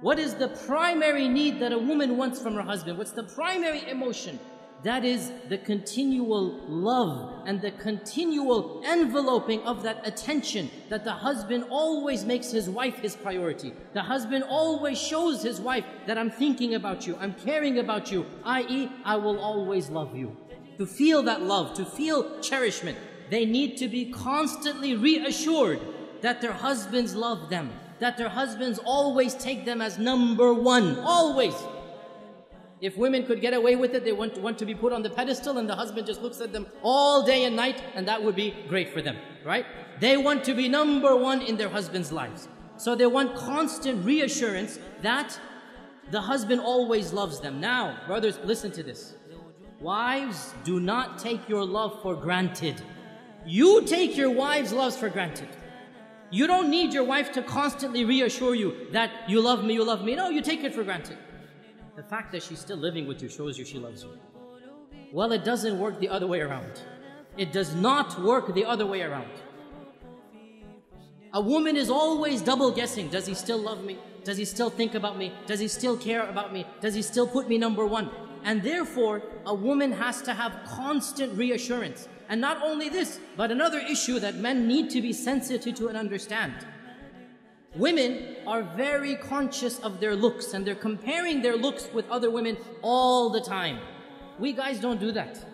What is the primary need that a woman wants from her husband? What's the primary emotion? That is the continual love and the continual enveloping of that attention, that the husband always makes his wife his priority. The husband always shows his wife that I'm thinking about you, I'm caring about you, i.e., I will always love you. To feel that love, to feel cherishment, they need to be constantly reassured that their husbands love them, that their husbands always take them as number one, always. If women could get away with it, they want to be put on the pedestal and the husband just looks at them all day and night, and that would be great for them, right? They want to be number one in their husbands' lives. So they want constant reassurance that the husband always loves them. Now, brothers, listen to this. Wives, do not take your love for granted. You take your wife's love for granted. You don't need your wife to constantly reassure you that you love me, you love me. No, you take it for granted. The fact that she's still living with you shows you she loves you. Well, it doesn't work the other way around. It does not work the other way around. A woman is always double guessing. Does he still love me? Does he still think about me? Does he still care about me? Does he still put me number one? And therefore, a woman has to have constant reassurance. And not only this, but another issue that men need to be sensitive to and understand. Women are very conscious of their looks, and they're comparing their looks with other women all the time. We guys don't do that.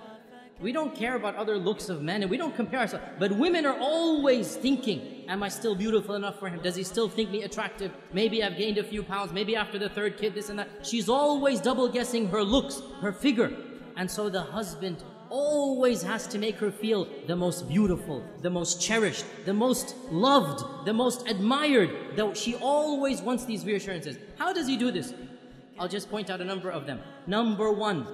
We don't care about other looks of men, and we don't compare ourselves. But women are always thinking, am I still beautiful enough for him? Does he still think me attractive? Maybe I've gained a few pounds, maybe after the third kid, this and that. She's always double guessing her looks, her figure. And so the husband always has to make her feel the most beautiful, the most cherished, the most loved, the most admired. Though she always wants these reassurances. How does he do this? I'll just point out a number of them. Number one,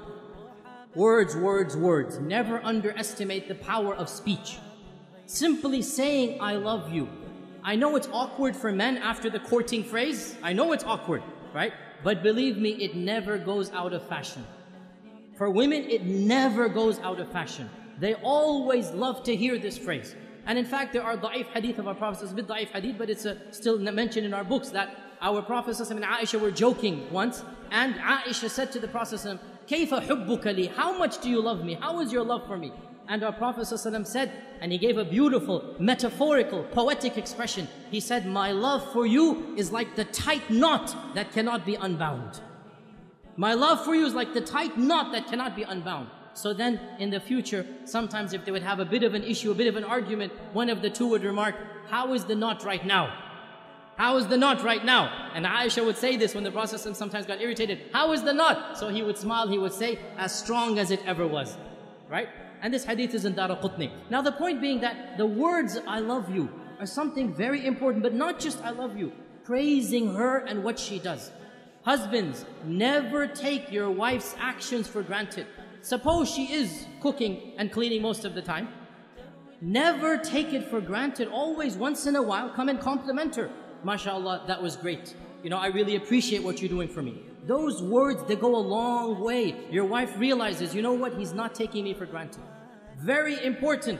words, words, words. Never underestimate the power of speech. Simply saying, I love you. I know it's awkward for men after the courting phrase. I know it's awkward, right? But believe me, it never goes out of fashion. For women, it never goes out of fashion. They always love to hear this phrase. And in fact, there are da'if hadith of our Prophet. It's a bit da'if hadith, but it's still mentioned in our books that our Prophet and Aisha were joking once. And Aisha said to the Prophet, كَيْفَ حُبُّكَ لِي? How much do you love me? How is your love for me? And our Prophet said, and he gave a beautiful, metaphorical, poetic expression. He said, my love for you is like the tight knot that cannot be unbound. My love for you is like the tight knot that cannot be unbound. So then, in the future, sometimes if they would have a bit of an issue, a bit of an argument, one of the two would remark, how is the knot right now? How is the knot right now? And Aisha would say this when the Prophet sometimes got irritated. How is the knot? So he would smile, he would say, as strong as it ever was. Right? And this hadith is in Daraqutni. Now the point being that the words, I love you, are something very important, but not just I love you. Praising her and what she does. Husbands, never take your wife's actions for granted. Suppose she is cooking and cleaning most of the time. Never take it for granted. Always, once in a while, come and compliment her. MashaAllah, that was great. You know, I really appreciate what you're doing for me. Those words, they go a long way. Your wife realizes, you know what, he's not taking me for granted. Very important.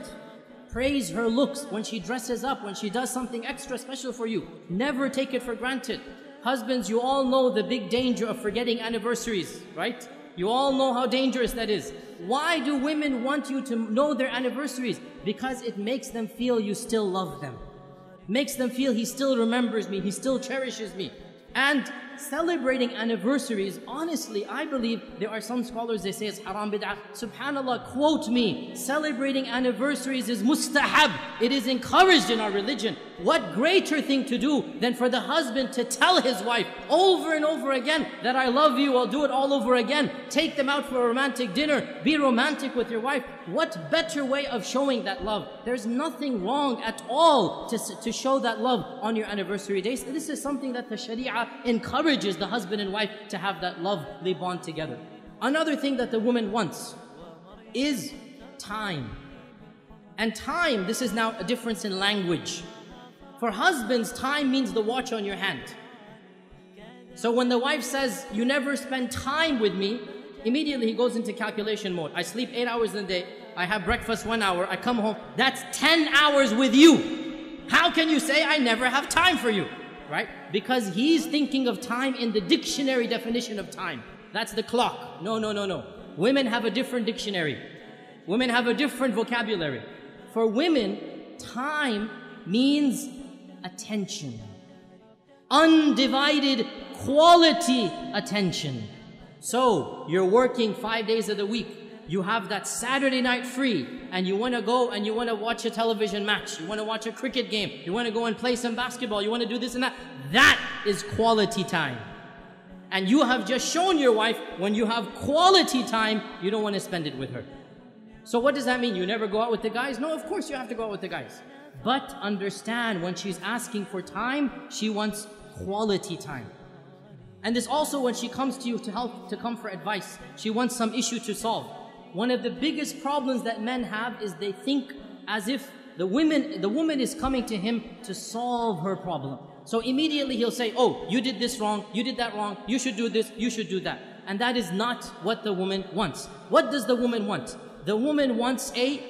Praise her looks when she dresses up, when she does something extra special for you. Never take it for granted. Husbands, you all know the big danger of forgetting anniversaries, right? You all know how dangerous that is. Why do women want you to know their anniversaries? Because it makes them feel you still love them. Makes them feel he still remembers me, he still cherishes me. And celebrating anniversaries, honestly, I believe there are some scholars, they say it's haram bid'ah. Subhanallah, quote me, celebrating anniversaries is mustahab. It is encouraged in our religion. What greater thing to do than for the husband to tell his wife over and over again that I love you, I'll do it all over again. Take them out for a romantic dinner. Be romantic with your wife. What better way of showing that love? There's nothing wrong at all to show that love on your anniversary days. This is something that the Sharia encourages the husband and wife to have that lovely bond together. Another thing that the woman wants is time. And time, this is now a difference in language. For husbands, time means the watch on your hand. So when the wife says, you never spend time with me, immediately he goes into calculation mode. I sleep 8 hours in the day, I have breakfast 1 hour, I come home, that's 10 hours with you. How can you say I never have time for you? right? Because he's thinking of time in the dictionary definition of time. That's the clock. No, no, no, no. Women have a different dictionary. Women have a different vocabulary. For women, time means attention. Undivided quality attention. So, you're working 5 days of the week. You have that Saturday night free, and you want to go and you want to watch a television match. You want to watch a cricket game. You want to go and play some basketball. You want to do this and that. That is quality time. And you have just shown your wife, when you have quality time, you don't want to spend it with her. So what does that mean? You never go out with the guys? No, of course you have to go out with the guys. But understand, when she's asking for time, she wants quality time. And this also when she comes to you to come for advice. She wants some issue to solve. One of the biggest problems that men have is they think as if the woman is coming to him to solve her problem. So immediately he'll say, oh, you did this wrong, you did that wrong, you should do this, you should do that. And that is not what the woman wants. What does the woman want? The woman wants a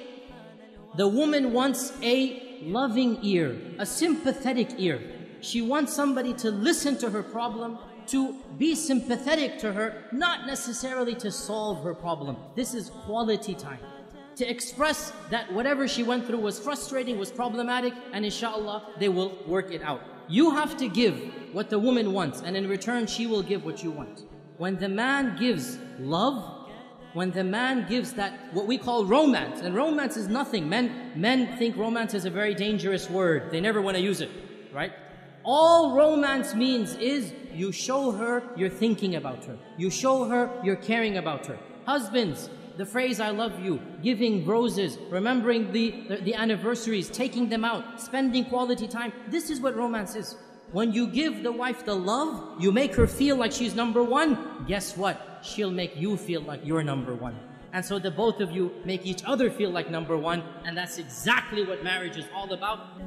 loving ear, a sympathetic ear. She wants somebody to listen to her problem, to be sympathetic to her, not necessarily to solve her problem. This is quality time. To express that whatever she went through was frustrating, was problematic, and inshallah, they will work it out. You have to give what the woman wants, and in return, she will give what you want. When the man gives love, when the man gives that, what we call romance, and romance is nothing. Men think romance is a very dangerous word. They never want to use it, right? All romance means is you show her you're thinking about her. You show her you're caring about her. Husbands, the phrase I love you, giving roses, remembering the anniversaries, taking them out, spending quality time. This is what romance is. When you give the wife the love, you make her feel like she's number one. Guess what? She'll make you feel like you're number one. And so the both of you make each other feel like number one. And that's exactly what marriage is all about.